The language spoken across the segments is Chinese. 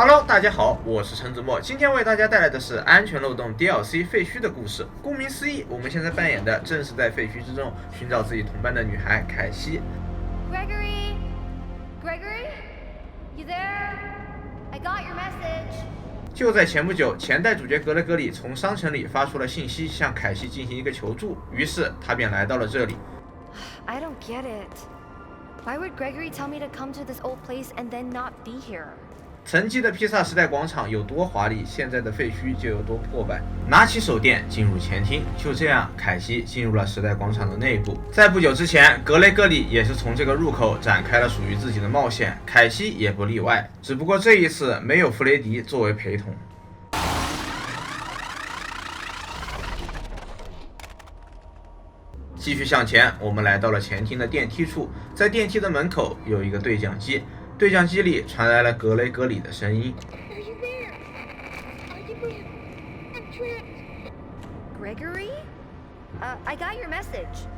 Hello， 大家好，我是陈子墨，今天为大家带来的是安全漏洞 DLC 废墟的故事。顾名思义，我们现在扮演的正是在废墟之中寻找自己同伴的女孩凯西。Gregory, you there? I got your message. 就在前不久，前代主角格雷格里从商城里发出了信息，向凯西进行一个求助，于是他便来到了这里。I don't get it. Why would Gregory tell me to come to this old place and then not be here? 曾经的披萨时代广场有多华丽，现在的废墟就有多破败。拿起手电进入前厅，就这样，凯西进入了时代广场的内部。在不久之前，格雷格里也是从这个入口展开了属于自己的冒险，凯西也不例外。只不过这一次没有弗雷迪作为陪同。继续向前，我们来到了前厅的电梯处，在电梯的门口有一个对讲机。对讲机里传来了格雷格里的声音。Gregory? I got your message.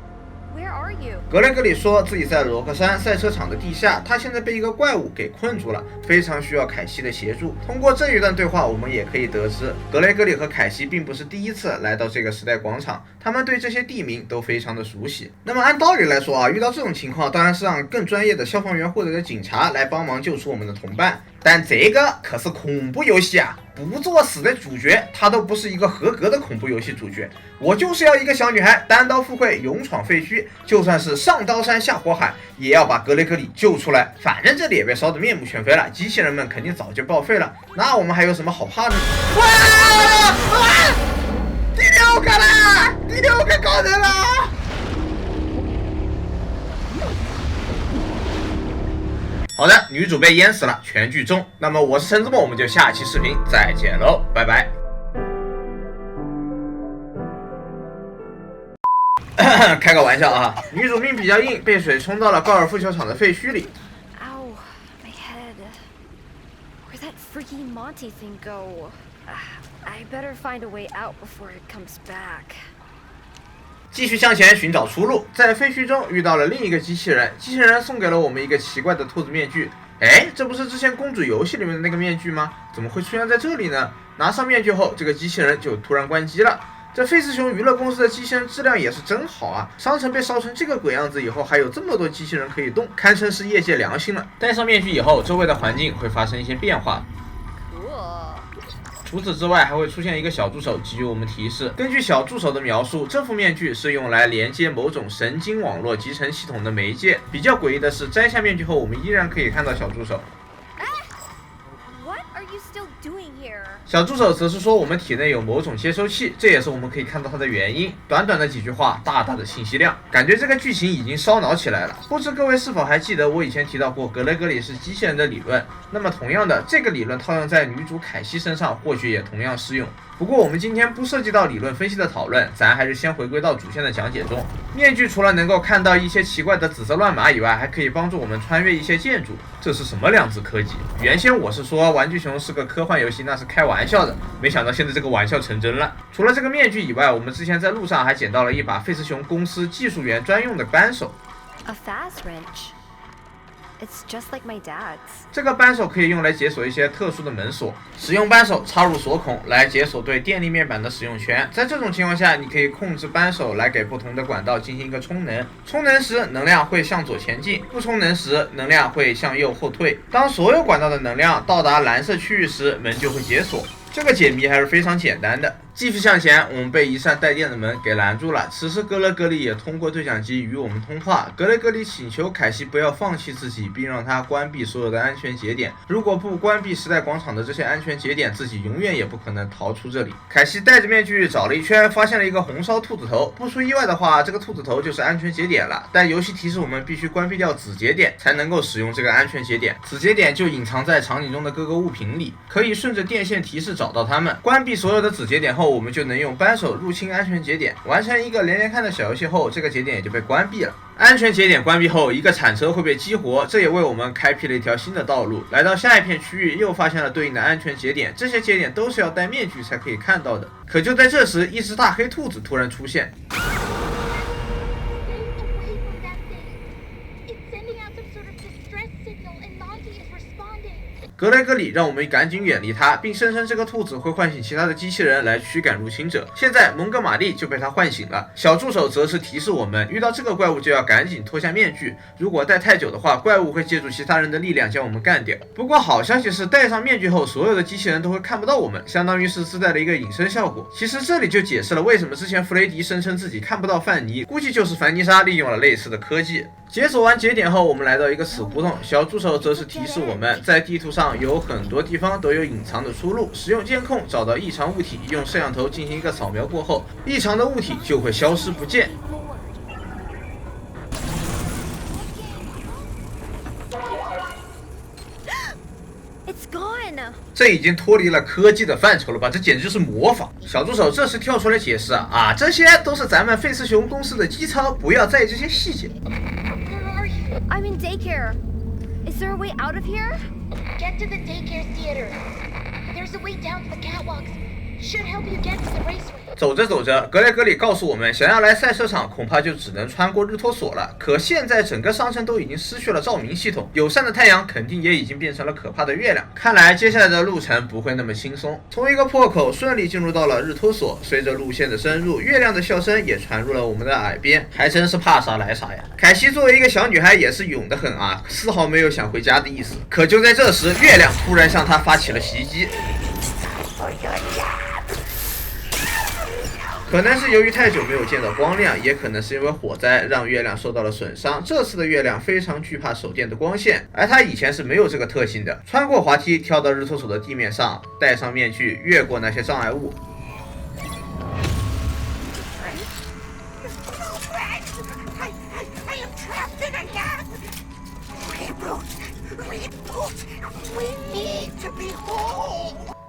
Where are you? 格雷格里说自己在罗克山赛车场的地下，他现在被一个怪物给困住了，非常需要凯西的协助。通过这一段对话，我们也可以得知，格雷格里和凯西并不是第一次来到这个时代广场，他们对这些地名都非常的熟悉。那么按道理来说啊，遇到这种情况，当然是让更专业的消防员或者是警察来帮忙救出我们的同伴。但这个可是恐怖游戏啊！不作死的主角，他都不是一个合格的恐怖游戏主角。我就是要一个小女孩单刀赴会，勇闯废墟，就算是上刀山下火海，也要把格雷格里救出来。反正这里也被烧得面目全非了，机器人们肯定早就报废了，那我们还有什么好怕的？第六个啦！第六个搞人了！好的，女主被淹死了，全剧终。那么我是陈子墨，我们就下期视频再见喽，拜拜。开个玩笑啊，女主命比较硬，被水冲到了高尔夫球场的废墟里。Ow, my head. Where'd that freaky Monty thing go? I better find a way out before it comes back. 继续向前寻找出路，在废墟中遇到了另一个机器人，机器人送给了我们一个奇怪的兔子面具。哎，这不是之前公主游戏里面的那个面具吗？怎么会出现在这里呢？拿上面具后，这个机器人就突然关机了。这费斯熊娱乐公司的机器人质量也是真好啊！商城被烧成这个鬼样子以后，还有这么多机器人可以动，堪称是业界良心了。戴上面具以后，周围的环境会发生一些变化。除此之外，还会出现一个小助手，给予我们提示。根据小助手的描述，这副面具是用来连接某种神经网络集成系统的媒介。比较诡异的是，摘下面具后，我们依然可以看到小助手。小助手则是说我们体内有某种接收器，这也是我们可以看到它的原因。短短的几句话，大大的信息量，感觉这个剧情已经烧脑起来了。不知各位是否还记得我以前提到过格雷格里是机器人的理论？那么同样的，这个理论套用在女主凯西身上，或许也同样适用。不过我们今天不涉及到理论分析的讨论，咱还是先回归到主线的讲解中。面具除了能够看到一些奇怪的紫色乱码以外，还可以帮助我们穿越一些建筑。这是什么量子科技？原先我是说玩具熊是个科幻游戏，那是开玩笑的，没想到现在这个玩笑成真了。除了这个面具以外，我们之前在路上还捡到了一把费斯熊公司技术员专用的扳手。A fast wrench.It's just like my dad's. 这个扳手可以用来解锁一些特殊的门锁，使用扳手插入锁孔来解锁对电力面板的使用权。在这种情况下，你可以控制扳手来给不同的管道进行一个充能，充能时能量会向左前进，不充能时能量会向右后退。当所有管道的能量到达蓝色区域时，门就会解锁。这个解谜还是非常简单的。继续向前，我们被一扇带电的门给拦住了。此时格雷格里也通过对讲机与我们通话。格雷格里请求凯西不要放弃自己，并让他关闭所有的安全节点。如果不关闭时代广场的这些安全节点，自己永远也不可能逃出这里。凯西戴着面具找了一圈，发现了一个红烧兔子头。不出意外的话，这个兔子头就是安全节点了。但游戏提示我们必须关闭掉子节点，才能够使用这个安全节点。子节点就隐藏在场景中的各个物品里，可以顺着电线提示找到它们。关闭所有的子节点后，我们就能用扳手入侵安全节点。完成一个连连看的小游戏后，这个节点也就被关闭了。安全节点关闭后，一个铲车会被激活，这也为我们开辟了一条新的道路。来到下一片区域，又发现了对应的安全节点，这些节点都是要戴面具才可以看到的。可就在这时，一只大黑兔子突然出现。格雷格里让我们赶紧远离他，并声称这个兔子会唤醒其他的机器人来驱赶入侵者。现在蒙哥马利就被他唤醒了，小助手则是提示我们，遇到这个怪物就要赶紧脱下面具，如果戴太久的话，怪物会借助其他人的力量将我们干掉。不过好消息是，戴上面具后，所有的机器人都会看不到我们，相当于是自带了一个隐身效果。其实这里就解释了为什么之前弗雷迪声称自己看不到范尼，估计就是凡妮莎利用了类似的科技。解锁完节点后，我们来到一个死胡同，小助手则是提示我们，在地图上有很多地方都有隐藏的出路，使用监控找到异常物体，用摄像头进行一个扫描过后，异常的物体就会消失不见。这已经脱离了科技的范畴了吧？这简直就是模仿。小助手这时跳出来解释啊，这些都是咱们费斯熊公司的机操，不要在意这些细节。I'm in daycare. Is there a way out of here? Get to the daycare theater. There's a way down to the catwalks. Should help you get to the raceway. 走着走着，格雷格里告诉我们，想要来赛车场，恐怕就只能穿过日托索了。可现在整个商城都已经失去了照明系统，友善的太阳肯定也已经变成了可怕的月亮。看来接下来的路程不会那么轻松。从一个破口顺利进入到了日托索，随着路线的深入，月亮的笑声也传入了我们的耳边，还真是怕啥来啥呀。凯西作为一个小女孩也是勇得很啊，丝毫没有想回家的意思。可就在这时，月亮突然向她发起了袭击。可能是由于太久没有见到光亮，也可能是因为火灾让月亮受到了损伤。这次的月亮非常惧怕手电的光线，而它以前是没有这个特性的。穿过滑梯，跳到日托索的地面上，戴上面具，越过那些障碍物。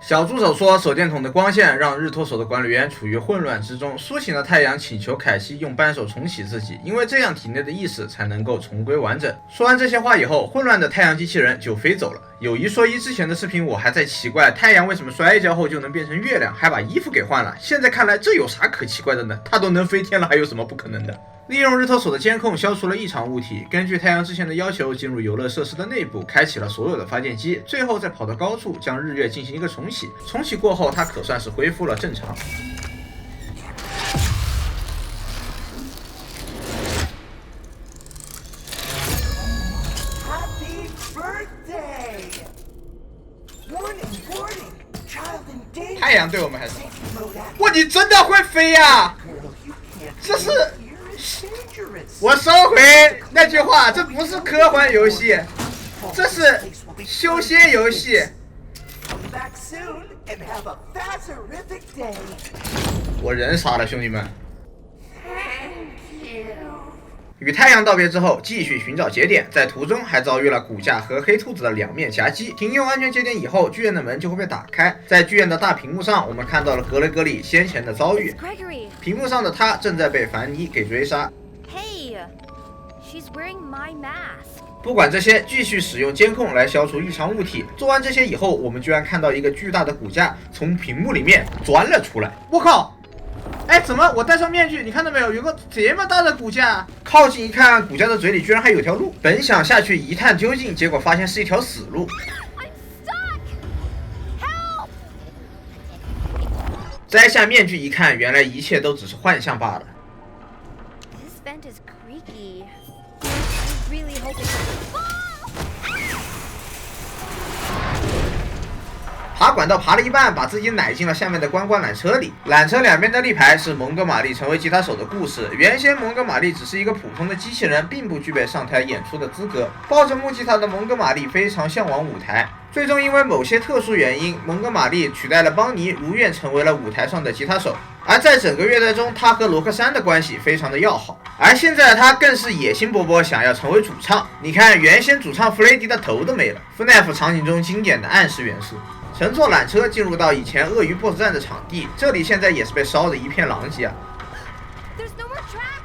小助手说，手电筒的光线让日托索的管理员处于混乱之中，苏醒了太阳请求凯西用扳手重启自己，因为这样体内的意识才能够重归完整。说完这些话以后，混乱的太阳机器人就飞走了。有一说一，之前的视频我还在奇怪太阳为什么摔一跤后就能变成月亮，还把衣服给换了。现在看来这有啥可奇怪的呢？它都能飞天了，还有什么不可能的？利用日托索的监控消除了异常物体，根据太阳之前的要求进入游乐设施的内部，开启了所有的发电机，最后再跑到高处将日月进行一个重启。重启过后，它可算是恢复了正常。太阳对我们还是……哇，你真的会飞呀！这是……我收回那句话，这不是科幻游戏，这是修仙游戏。我人傻了，兄弟们。与太阳道别之后，继续寻找节点，在途中还遭遇了骨架和黑兔子的两面夹击。停用安全节点以后，剧院的门就会被打开。在剧院的大屏幕上，我们看到了格雷格里先前的遭遇。屏幕上的他正在被凡妮给追杀。Hey, she's wearing my mask. 不管这些，继续使用监控来消除异常物体。做完这些以后，我们居然看到一个巨大的骨架从屏幕里面钻了出来。我靠！哎，怎么我戴上面具？你看到没有？有个这么大的骨架。靠近一看，骨架的嘴里居然还有条路。本想下去一探究竟，结果发现是一条死路。摘下面具一看，原来一切都只是幻象罢了。This vent is creaky. I really hope it's... 爬管道爬了一半，把自己奶进了下面的观光缆车里。缆车两边的立牌是蒙哥马利成为吉他手的故事。原先蒙哥马利只是一个普通的机器人，并不具备上台演出的资格。抱着木吉他的蒙哥马利非常向往舞台。最终因为某些特殊原因，蒙哥马利取代了邦尼，如愿成为了舞台上的吉他手。而在整个乐队中，他和罗克珊的关系非常的要好。而现在他更是野心勃勃，想要成为主唱。你看，原先主唱弗雷迪的头都没了。FNAF 场景中经典的暗示元素。乘坐缆车进入到以前鳄鱼 BOSS 战的场地，这里现在也是被烧得一片狼藉啊。There's no more track.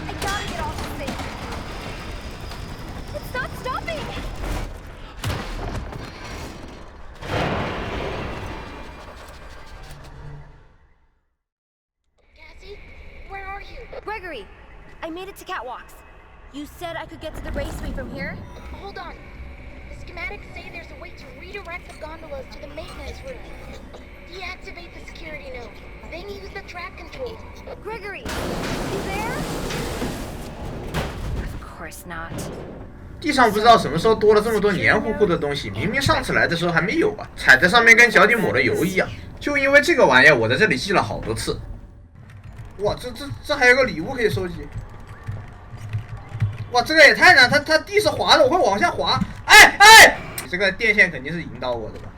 I gotta get off this thing. It's not stopping. Cassie, where are you? Gregory, I made it to catwalks. You said I could get to the raceway from here? Hold on. The schematics say there's a way to redirect the gondolas to the maintenance room. Deactivate the security node, then use the track controls. Gregory, you there? Of course not. 地上不知道什么时候多了这么多黏糊糊的东西，明明上次来的时候还没有啊，踩在上面跟脚底抹了油一样。就因为这个玩意儿，我在这里记了好多次。哇，这还有个礼物可以收集。哇，这个也太难，它地是滑的，我会往下滑。哎，这个电线肯定是引导我的吧？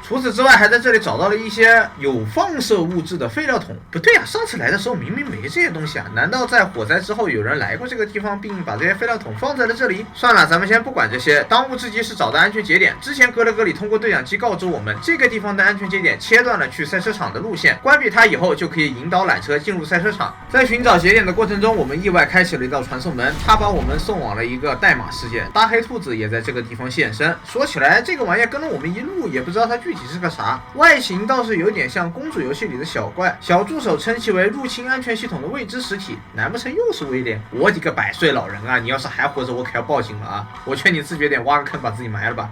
除此之外，还在这里找到了一些有放射物质的废料桶。不对啊，上次来的时候明明没这些东西啊！难道在火灾之后有人来过这个地方，并把这些废料桶放在了这里？算了，咱们先不管这些。当务之急是找到安全节点。之前格雷格里通过对讲机告知我们，这个地方的安全节点切断了去赛车场的路线，关闭它以后就可以引导缆车进入赛车场。在寻找节点的过程中，我们意外开启了一道传送门，它把我们送往了一个代码世界。大黑兔子也在这个地方现身。说起来，这个玩意跟了我们一路，也不知道它具体是个啥，外形倒是有点像公主游戏里的小怪。小助手称其为入侵安全系统的未知实体，难不成又是威廉？我的个100岁老人啊！你要是还活着，我可要报警了啊！我劝你自觉点，挖个坑把自己埋了吧。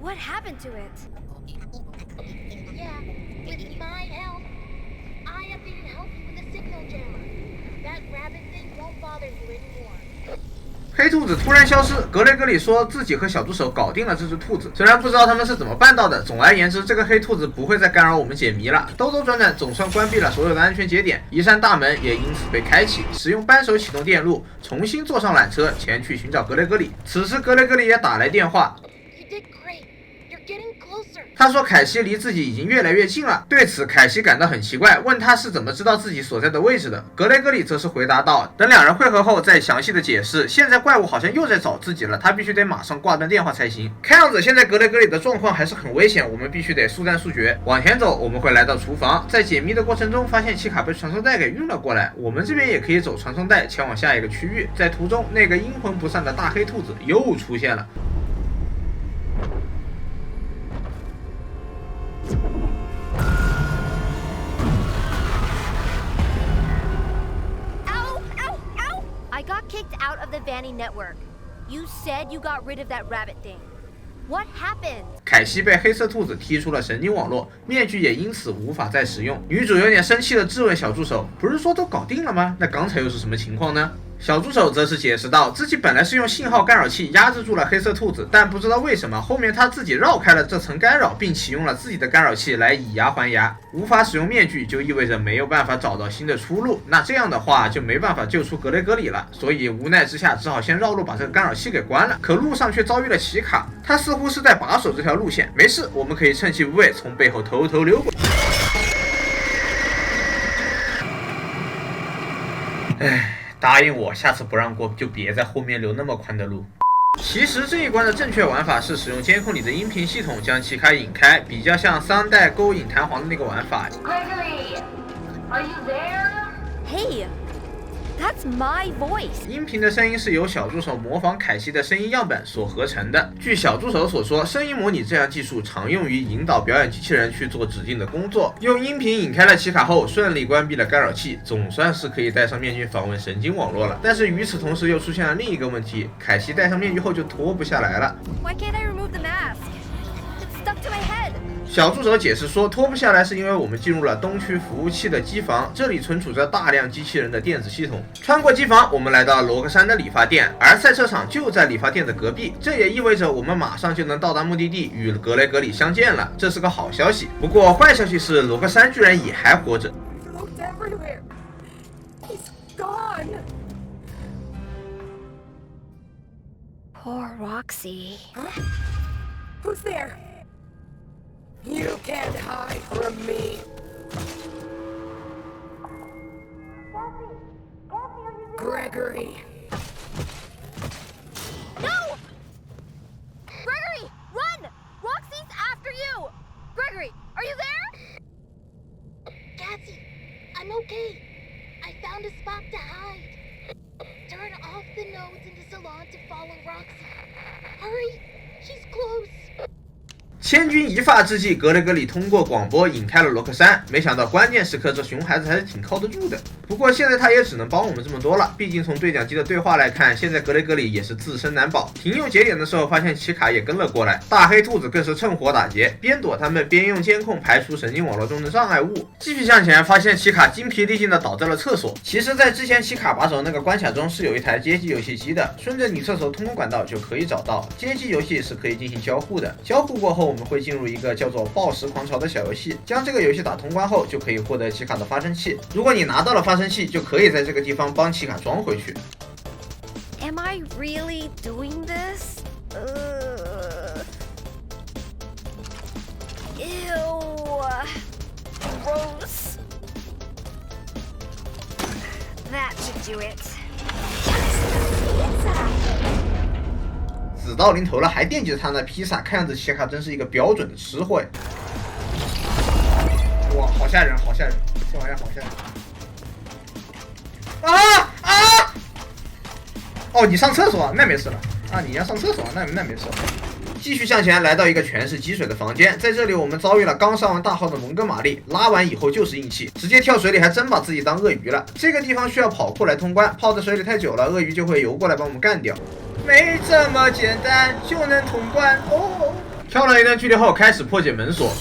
What happened to it? Yeah, with my help, I have been helping with the signal jammer. That rabbit thing won't bother you anymore. 黑兔子突然消失，格雷格里说自己和小助手搞定了这只兔子，虽然不知道他们是怎么办到的。总而言之，这个黑兔子不会再干扰我们解谜了。兜兜转转，总算关闭了所有的安全节点，一扇大门也因此被开启。使用扳手启动电路，重新坐上缆车，前去寻找格雷格里。此时，格雷格里也打来电话。他说凯西离自己已经越来越近了，对此凯西感到很奇怪，问他是怎么知道自己所在的位置的。格雷格里则是回答道，等两人会合后再详细的解释。现在怪物好像又在找自己了，他必须得马上挂断电话才行。看样子现在格雷格里的状况还是很危险，我们必须得速战速决。往前走，我们会来到厨房，在解谜的过程中发现奇卡被传送带给运了过来，我们这边也可以走传送带前往下一个区域。在途中，那个阴魂不散的大黑兔子又出现了。I got kicked out of the Vanny network. You said you got rid of that rabbit thing. What happened? 凯西被黑色兔子踢出了神经网络，面具也因此无法再使用。女主有点生气地质问小助手：“不是说都搞定了吗？那刚才又是什么情况呢？”小助手则是解释道，自己本来是用信号干扰器压制住了黑色兔子，但不知道为什么后面他自己绕开了这层干扰，并启用了自己的干扰器来以牙还牙。无法使用面具就意味着没有办法找到新的出路，那这样的话就没办法救出格雷格里了。所以无奈之下只好先绕路把这个干扰器给关了。可路上却遭遇了奇卡，他似乎是在把守这条路线。没事，我们可以趁其不备从背后偷偷溜过去。唉。答应我，下次不让过就别在后面留那么宽的路。其实这一关的正确玩法是使用监控里的音频系统将奇卡引开，比较像3代勾引弹簧的那个玩法。Gregory, are you there? Hey, that's my voice. 音频的声音是由小助手模仿凯西的声音样本所合成的。据小助手所说，声音模拟这样技术常用于引导表演机器人去做指定的工作。用音频引开了奇卡后，顺利关闭了干扰器，总算是可以戴上面具访问神经网络了。但是与此同时又出现了另一个问题，凯西戴上面具后就脱不下来了。Why can't I remove the mask? It's stuck to my head. 小助手解释说，脱不下来是因为我们进入了东区服务器的机房，这里存储着大量机器人的电子系统。穿过机房，我们来到罗克山的理发店，而赛车场就在理发店的隔壁，这也意味着我们马上就能到达目的地，与格雷格里相见了。这是个好消息。不过坏消息是，罗克山居然也还活着。Poor Roxy. Who's there? You can't hide from me. Gregory. No! Gregory, run! Roxy's after you! Gregory, are you there? Cassie, I'm okay. I found a spot to hide. Turn off the nodes in the salon to follow Roxy. Hurry, she's close. 千钧一发之际，格雷格里通过广播引开了罗克珊。没想到关键时刻，这熊孩子还是挺靠得住的。不过现在他也只能帮我们这么多了，毕竟从对讲机的对话来看，现在格雷格里也是自身难保。停用节点的时候，发现奇卡也跟了过来，大黑兔子更是趁火打劫，边躲他们边用监控排除神经网络中的障碍物。继续向前，发现奇卡精疲力尽的倒在了厕所。其实，在之前奇卡把守那个关卡中是有一台街机游戏机的，顺着女厕所通风管道就可以找到。街机游戏是可以进行交互的，交互过后我们会进入一个叫做暴食狂潮的小游戏，将这个游戏打通关后就可以获得奇卡的发生器。如果你拿到了发生器，就可以在这个地方帮奇卡装回去。Am I really doing this? Ew. Gross. That should do it. 死到临头了，还惦记着他那披萨，看样子奇卡真是一个标准的吃货呀！哇，好吓人，好吓人，这玩意儿好吓人！啊！哦，你上厕所那没事了啊！你要上厕所那没事了。继续向前，来到一个全是积水的房间，在这里我们遭遇了刚上完大号的蒙哥马利，拉完以后就是硬气，直接跳水里还真把自己当鳄鱼了。这个地方需要跑酷来通关，泡在水里太久了，鳄鱼就会游过来把我们干掉。没这么简单就能通关哦！跳了一段距离后，开始破解门锁。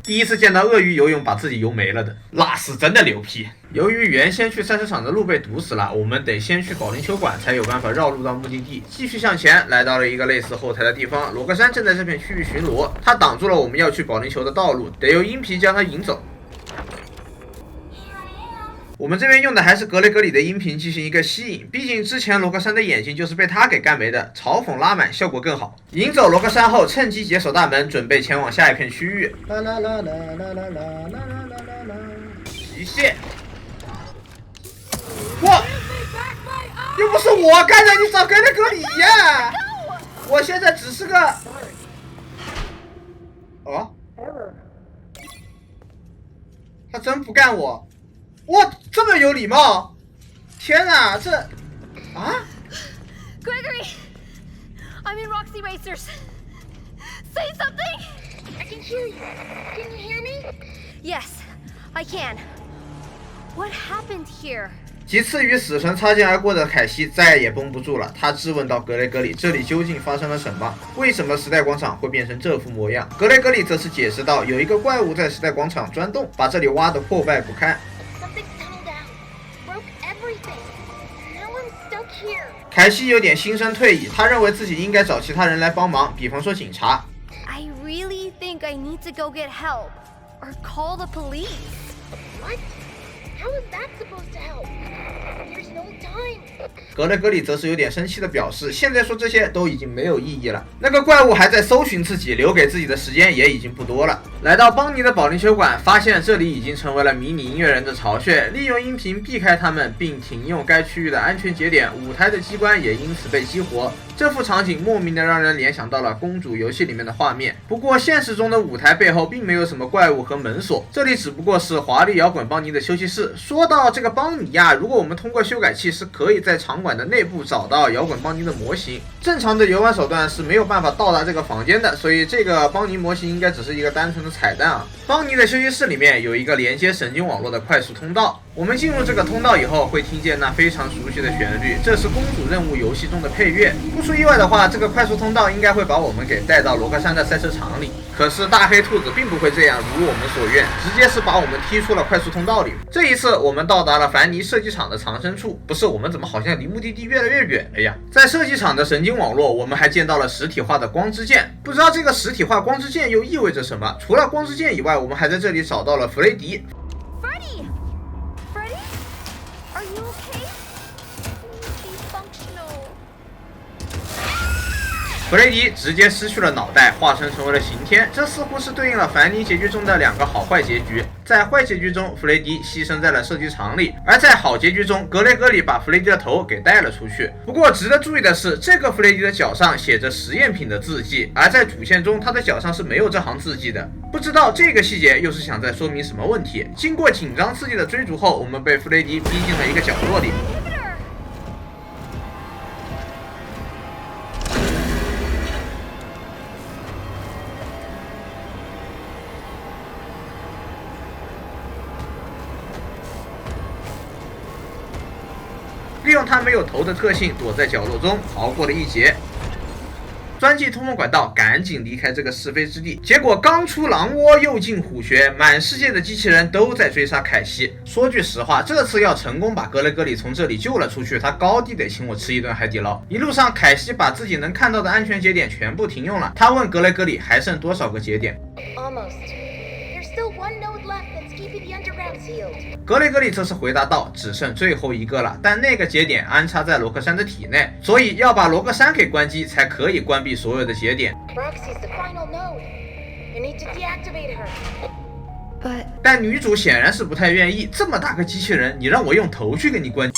第一次见到鳄鱼游泳把自己游没了的，那是真的牛批。由于原先去赛车场的路被堵死了，我们得先去保龄球馆才有办法绕路到目的地。继续向前，来到了一个类似后台的地方，罗克珊正在这片区域巡逻，他挡住了我们要去保龄球的道路，得用鹰皮将他引走。我们这边用的还是格雷格里的音频进行一个吸引，毕竟之前罗克珊的眼睛就是被他给干没的，嘲讽拉满效果更好。引走罗克珊后，趁机解锁大门，准备前往下一片区域。极限！哇！又不是我干的，你找格雷格里呀！我现在只是个……哦？他真不干我？哇，这么有礼貌！天哪，这啊 Gregory! I'm in Roxy Racers. Say something! I can hear you. Can you hear me? Yes, I can. What happened here? 其次与死神擦肩而过的凯西再也绷不住了，他质问到格雷格里，这里究竟发生了什么？为什么时代广场会变成这副模样？格雷格里则是解释道，有一个怪物在时代广场钻洞，把这里挖得破败不堪。凯西有点心生退意，他认为自己应该找其他人来帮忙，比方说警察。I really think I need to go get help or call the police. What? How is that supposed to help? There's no time. 格雷格里则是有点生气的表示，现在说这些都已经没有意义了。那个怪物还在搜寻自己，留给自己的时间也已经不多了。来到邦尼的保龄球馆，发现这里已经成为了迷你音乐人的巢穴，利用音频避开他们，并停用该区域的安全节点，舞台的机关也因此被激活。这幅场景莫名的让人联想到了公主游戏里面的画面。不过现实中的舞台背后并没有什么怪物和门锁，这里只不过是华丽摇滚邦尼的休息室。说到这个邦尼呀，如果我们通过修改器是可以在场馆的内部找到摇滚邦尼的模型，正常的游玩手段是没有办法到达这个房间的，所以这个邦尼模型应该只是一个单纯的彩蛋啊。邦尼的休息室里面有一个连接神经网络的快速通道，我们进入这个通道以后会听见那非常熟悉的旋律，这是公主任务游戏中的配乐。不出意外的话，这个快速通道应该会把我们给带到罗克珊的赛车场里。可是大黑兔子并不会这样如我们所愿，直接是把我们踢出了快速通道里。这一次我们到达了凡尼设计厂的藏身处，不是，我们怎么好像离目的地越来越远了呀？在设计厂的神经网络，我们还见到了实体化的光之剑，不知道这个实体化光之剑又意味着什么。除了光之剑以外，我们还在这里找到了弗雷迪。Freddy! Freddy? Are you okay? He's functional. 弗雷迪直接失去了脑袋，化身成为了刑天，这似乎是对应了凡尼结局中的两个好坏结局。在坏结局中，弗雷迪牺牲在了射击场里，而在好结局中，格雷格里把弗雷迪的头给带了出去。不过值得注意的是，这个弗雷迪的脚上写着实验品的字迹，而在主线中他的脚上是没有这行字迹的。不知道这个细节又是想在说明什么问题。经过紧张刺激的追逐后，我们被弗雷迪逼进了一个角落里。利用他没有头的特性，躲在角落中逃过了一劫。钻进通风管道，赶紧离开这个是非之地。结果刚出狼窝，又进虎穴，满世界的机器人都在追杀凯西。说句实话，这次要成功把格雷格里从这里救了出去，他高低得请我吃一顿海底捞。一路上，凯西把自己能看到的安全节点全部停用了。他问格雷格里还剩多少个节点。Almost. There's still one node left that's keeping the underground sealed. 格雷格里则是回答道：“只剩最后一个了，但那个节点安插在罗克珊的体内，所以要把罗克珊给关机，才可以关闭所有的节点。” Roxy's the final node. You need to deactivate her. But 但女主显然是不太愿意，这么大个机器人，你让我用头去给你关。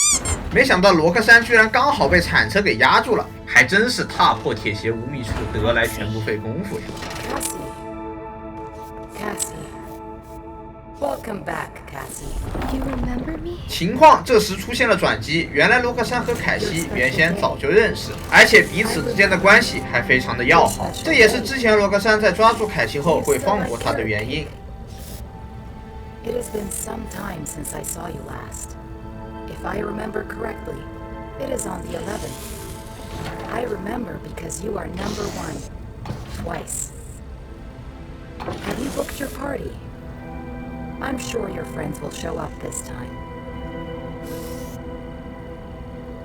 没想到罗克珊居然刚好被铲车给压住了，还真是踏破铁鞋无觅处，得来全不费工夫呀。Cassie.Welcome back, Cassie. you remember me? 情况这时出现了转机，原来罗克珊和凯西原先早就认识，而且彼此之间的关系还非常的要好，这也是之前罗克珊在抓住凯西后会放过他的原因。It has been some time since I saw you last. If I remember correctly, it is on the 11th. I remember because you are number 1. Twice. Have you booked your party?I'm sure your friends will show up this time.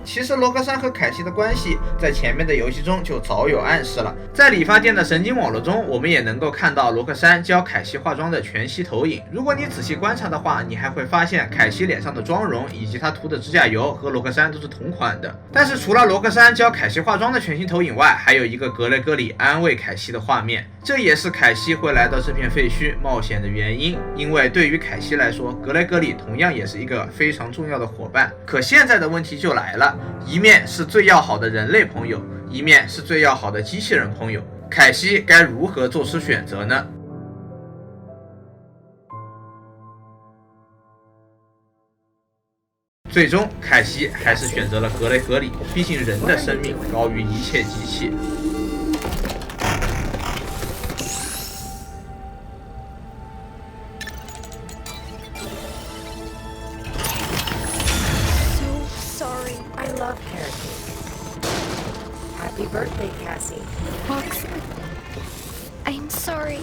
其实罗克珊和凯西的关系在前面的游戏中就早有暗示了。在理发店的神经网络中，我们也能够看到罗克珊教凯西化妆的全息投影。如果你仔细观察的话，你还会发现凯西脸上的妆容以及她涂的指甲油和罗克珊都是同款的。但是除了罗克珊教凯西化妆的全息投影外，还有一个格雷格里安慰凯西的画面，这也是凯西会来到这片废墟冒险的原因。因为对于凯西来说，格雷格里同样也是一个非常重要的伙伴。可现在的问题就来了，一面是最要好的人类朋友，一面是最要好的机器人朋友，凯西该如何做出选择呢？最终，凯西还是选择了格雷格里，毕竟人的生命高于一切机器。I love carrot cake. Happy birthday, Cassie. Roxy, I'm sorry.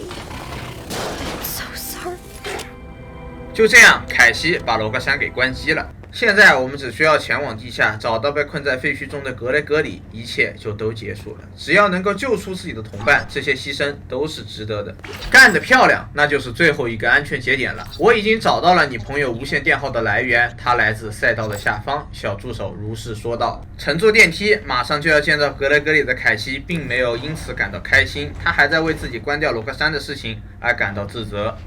I'm so sorry. 就这样，凯西把罗克珊给关机了。现在我们只需要前往地下，找到被困在废墟中的格雷格里，一切就都结束了。只要能够救出自己的同伴，这些牺牲都是值得的。干得漂亮，那就是最后一个安全节点了。我已经找到了你朋友无线电号的来源，它来自赛道的下方。小助手如是说道。乘坐电梯，马上就要见到格雷格里的凯西，并没有因此感到开心，他还在为自己关掉罗克珊的事情而感到自责。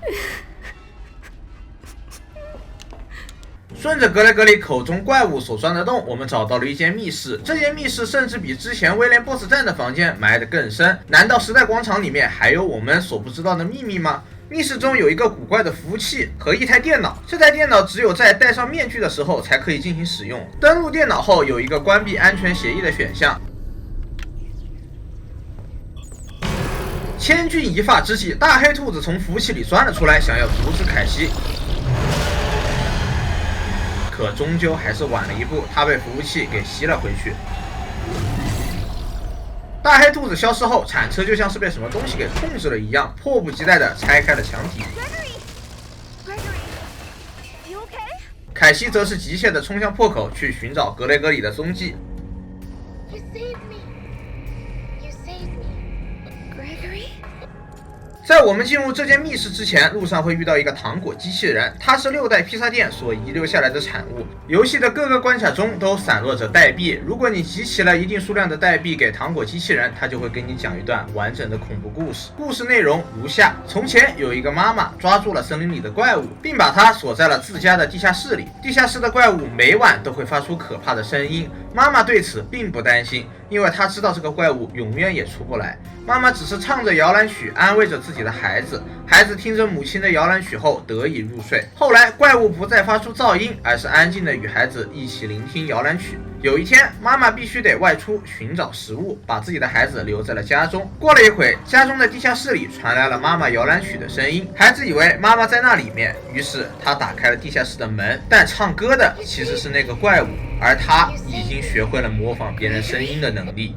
顺着格雷格里口中怪物所钻的洞，我们找到了一间密室。这间密室甚至比之前威廉 BOSS 战的房间埋得更深。难道时代广场里面还有我们所不知道的秘密吗？密室中有一个古怪的服务器和一台电脑，这台电脑只有在戴上面具的时候才可以进行使用。登录电脑后，有一个关闭安全协议的选项。千钧一发之际，大黑兔子从服务器里钻了出来，想要阻止凯西。可终究还是晚了一步，他被服务器给吸了回去。大黑兔子消失后，铲车就像是被什么东西给控制了一样，迫不及待地拆开了墙体。Gregory, you okay? 凯西则是急切地冲向破口，去寻找格雷格里的踪迹。You saved me. You saved me. Gregory? 在我们进入这间密室之前，路上会遇到一个糖果机器人，它是6代披萨店所遗留下来的产物。游戏的各个关卡中都散落着代币，如果你集齐了一定数量的代币给糖果机器人，它就会给你讲一段完整的恐怖故事。故事内容如下：从前有一个妈妈抓住了森林里的怪物，并把它锁在了自家的地下室里。地下室的怪物每晚都会发出可怕的声音，妈妈对此并不担心，因为她知道这个怪物永远也出不来。妈妈只是唱着摇篮曲，安慰着自己己的孩子，孩子听着母亲的摇篮曲后得以入睡。后来怪物不再发出噪音，而是安静的与孩子一起聆听摇篮曲。有一天，妈妈必须得外出寻找食物，把自己的孩子留在了家中。过了一会，家中的地下室里传来了妈妈摇篮曲的声音，孩子以为妈妈在那里面，于是他打开了地下室的门，但唱歌的其实是那个怪物，而他已经学会了模仿别人声音的能力。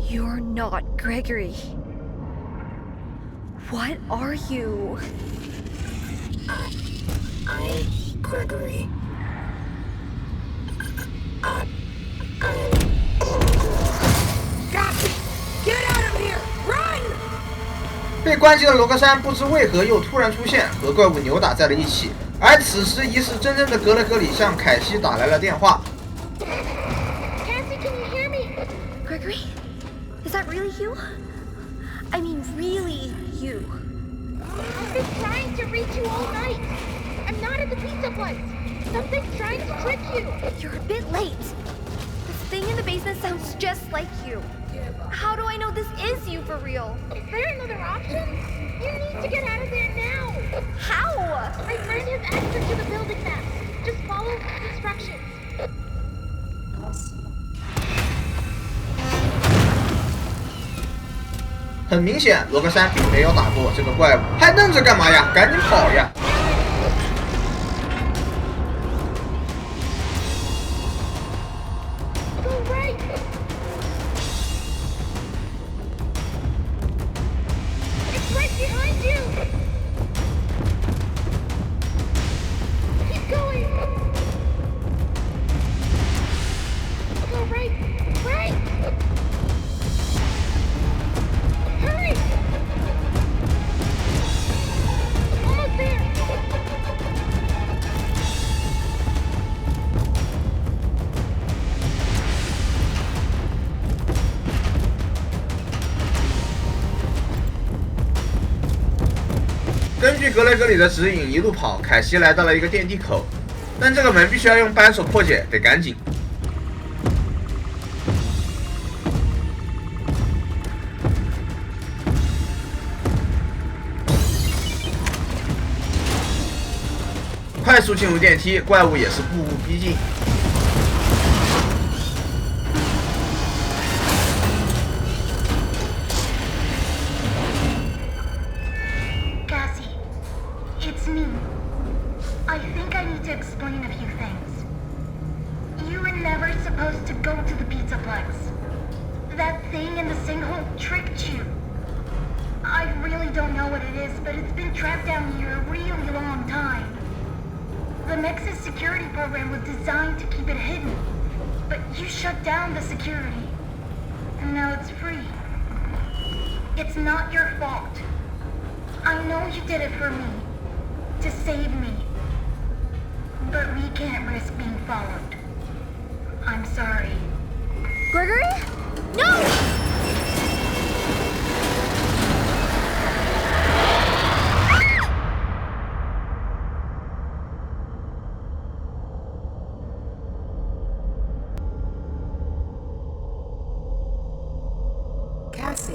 You're not Gregory. What are you? I'm Gregory. Cassie, get out of here! Run! 被关进的罗格珊不知为何又突然出现，和怪物扭打在了一起。而此时疑似真正的格雷格里向凯西打来了电话。Cassie, can you hear me? Gregory? Is that really you? I mean, really you? I've been trying to reach you all night. I'm not at the pizza place. Something's trying to trick you. You're a bit late. This thing in the basement sounds just like you. How do I know this is you for real? Is there another option? You need to get out of there now. How? My friend has access to the building map. Just follow the instructions. 很明显，罗格珊并没有打过这个怪物，还愣着干嘛呀？赶紧跑呀！ Go right. It's right behind you. Keep going. Go right. Right. Hurry. Almost there. 根据格雷格里的指引，一路跑，凯西来到了一个电梯口，但这个门必须要用扳手破解，得赶紧。快速进入电梯，怪物也是步步逼近。 Cassie, it's me. I think I need to explain a few things. You were never supposed to go to the Pizzaplex. That thing in the sinkhole tricked you. I really don't know what it is, but it's been trapped down here a really long time. The Nexus security program was designed to keep it hidden, but you shut down the security, and now it's free. It's not your fault. I know you did it for me, to save me, but we can't risk being followed. I'm sorry. Gregory? No! Cassie.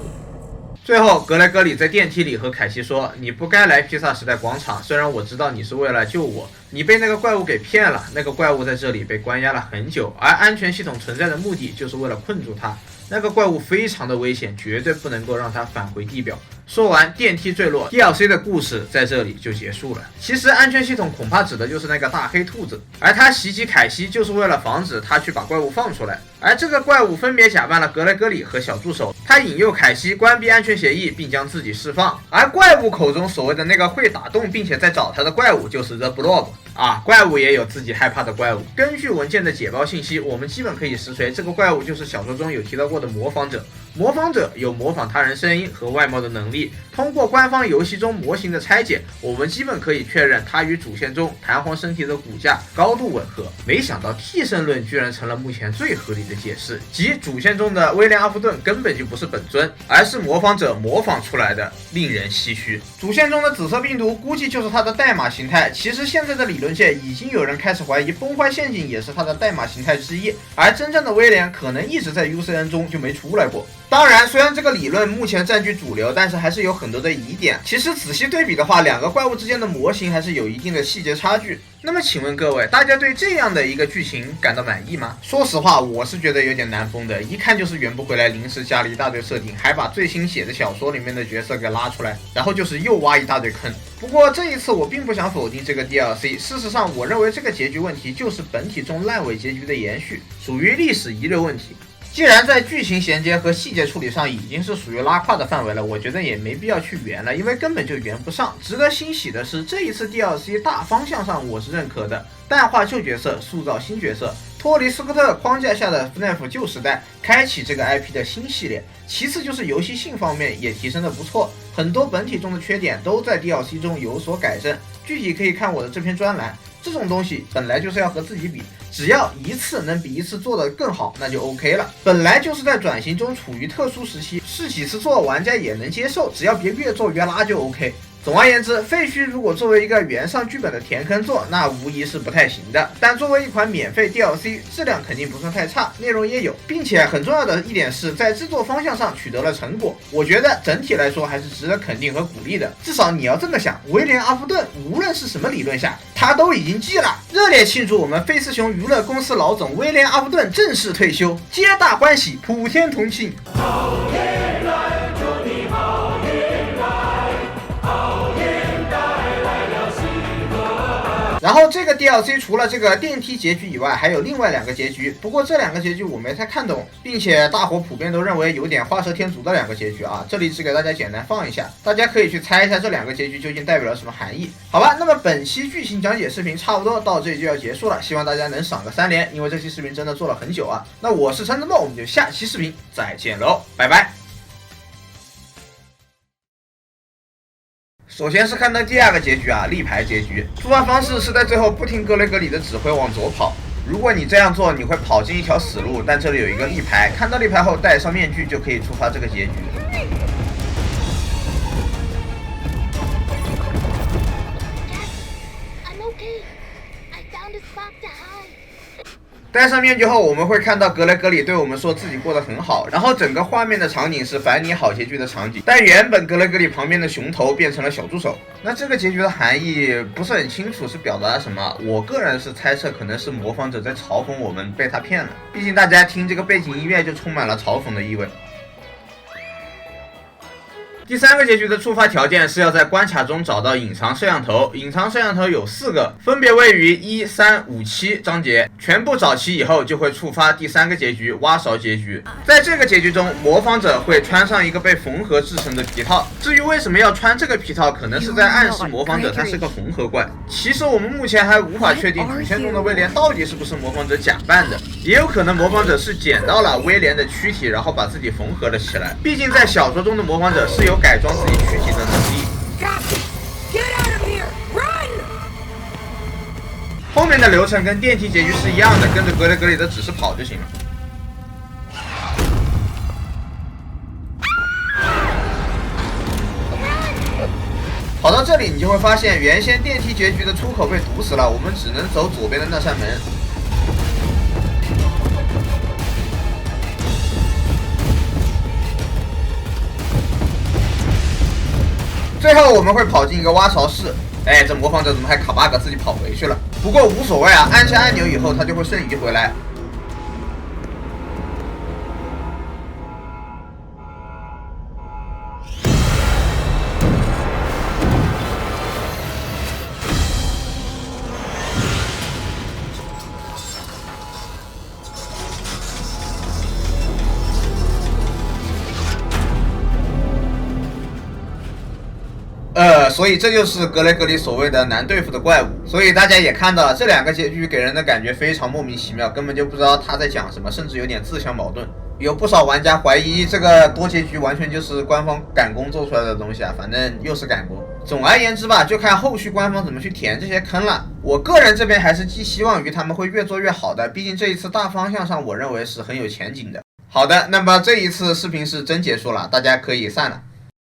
最后，格雷格里在电梯里和凯西说：“你不该来披萨时代广场，虽然我知道你是为了救我，你被那个怪物给骗了。那个怪物在这里被关押了很久，而安全系统存在的目的就是为了困住它。那个怪物非常的危险，绝对不能够让它返回地表。”说完，电梯坠落 ，DLC 的故事在这里就结束了。其实，安全系统恐怕指的就是那个大黑兔子，而他袭击凯西就是为了防止他去把怪物放出来。而这个怪物分别假扮了格雷格里和小助手，他引诱凯西关闭安全协议，并将自己释放。而怪物口中所谓的那个会打洞并且在找他的怪物，就是 The Blob。啊，怪物也有自己害怕的怪物。根据文件的解包信息，我们基本可以实锤，这个怪物就是小说中有提到过的模仿者。模仿者有模仿他人声音和外貌的能力，通过官方游戏中模型的拆解，我们基本可以确认他与主线中弹簧身体的骨架高度吻合。没想到替身论居然成了目前最合理的解释，即主线中的威廉·阿夫顿根本就不是本尊，而是模仿者模仿出来的，令人唏嘘。主线中的紫色病毒估计就是他的代码形态，其实现在的理论界已经有人开始怀疑崩坏陷阱也是他的代码形态之一，而真正的威廉可能一直在 UCN 中就没出来过。当然，虽然这个理论目前占据主流，但是还是有很多的疑点。其实仔细对比的话，两个怪物之间的模型还是有一定的细节差距。那么请问各位，大家对这样的一个剧情感到满意吗？说实话，我是觉得有点难疯的，一看就是圆不回来，临时加了一大堆设定，还把最新写的小说里面的角色给拉出来，然后就是又挖一大堆坑。不过这一次我并不想否定这个 DLC， 事实上我认为这个结局问题就是本体中烂尾结局的延续，属于历史遗留问题。既然在剧情衔接和细节处理上已经是属于拉胯的范围了，我觉得也没必要去圆了，因为根本就圆不上。值得欣喜的是，这一次 DLC 大方向上我是认可的，淡化旧角色，塑造新角色，脱离斯科特框架下的 FNAF 旧时代，开启这个 IP 的新系列。其次就是游戏性方面也提升的不错，很多本体中的缺点都在 DLC 中有所改正，具体可以看我的这篇专栏。这种东西本来就是要和自己比，只要一次能比一次做得更好，那就 OK 了。本来就是在转型中处于特殊时期，试几次做玩家也能接受，只要别越做越拉就 OK。总而言之，废墟如果作为一个原上剧本的填坑做，那无疑是不太行的。但作为一款免费 DLC， 质量肯定不算太差，内容也有，并且很重要的一点是在制作方向上取得了成果。我觉得整体来说还是值得肯定和鼓励的。至少你要这么想，威廉·阿夫顿无论是什么理论下，他都已经记了。热烈庆祝我们费斯熊娱乐公司老总威廉·阿夫顿正式退休，皆大欢喜，普天同庆。然后这个 DLC 除了这个电梯结局以外，还有另外2个结局，不过这2个结局我没太看懂，并且大伙普遍都认为有点画蛇添足的2个结局啊，这里只给大家简单放一下，大家可以去猜一下这2个结局究竟代表了什么含义。好吧，那么本期剧情讲解视频差不多到这里就要结束了，希望大家能赏个3连，因为这期视频真的做了很久啊。那我是陈子墨，我们就下期视频再见喽，拜拜。首先是看到第2个结局啊，立牌结局。触发方式是在最后不听格雷格里的指挥往左跑。如果你这样做，你会跑进一条死路，但这里有一个立牌，看到立牌后戴上面具就可以触发这个结局。戴上面具后，我们会看到格雷格里对我们说自己过得很好，然后整个画面的场景是反你好结局的场景，但原本格雷格里旁边的熊头变成了小助手。那这个结局的含义不是很清楚是表达什么，我个人是猜测可能是模仿者在嘲讽我们被他骗了，毕竟大家听这个背景音乐就充满了嘲讽的意味。第3个结局的触发条件是要在关卡中找到隐藏摄像头，隐藏摄像头有4个，分别位于1、3、5、7章节，全部找齐以后就会触发第3个结局挖勺结局。在这个结局中，模仿者会穿上一个被缝合制成的皮套，至于为什么要穿这个皮套，可能是在暗示模仿者他是个缝合怪。其实我们目前还无法确定主线中的威廉到底是不是模仿者假扮的，也有可能模仿者是捡到了威廉的躯体，然后把自己缝合了起来。毕竟在小说中的模仿者是有改装自己躯体的能力。后面的流程跟电梯结局是一样的，跟着格雷格里的指示跑就行了。跑到这里，你就会发现原先电梯结局的出口被堵死了，我们只能走左边的那扇门。最后我们会跑进一个挖槽室，哎，这模仿者怎么还卡 bug 自己跑回去了？不过无所谓啊，按下按钮以后它就会瞬移回来。所以这就是格雷格里所谓的难对付的怪物。所以大家也看到了，这2个结局给人的感觉非常莫名其妙，根本就不知道他在讲什么，甚至有点自相矛盾。有不少玩家怀疑这个多结局完全就是官方赶工做出来的东西啊，反正又是赶工。总而言之吧，就看后续官方怎么去填这些坑了。我个人这边还是寄希望于他们会越做越好的，毕竟这一次大方向上我认为是很有前景的。好的，那么这一次视频是真结束了，大家可以散了。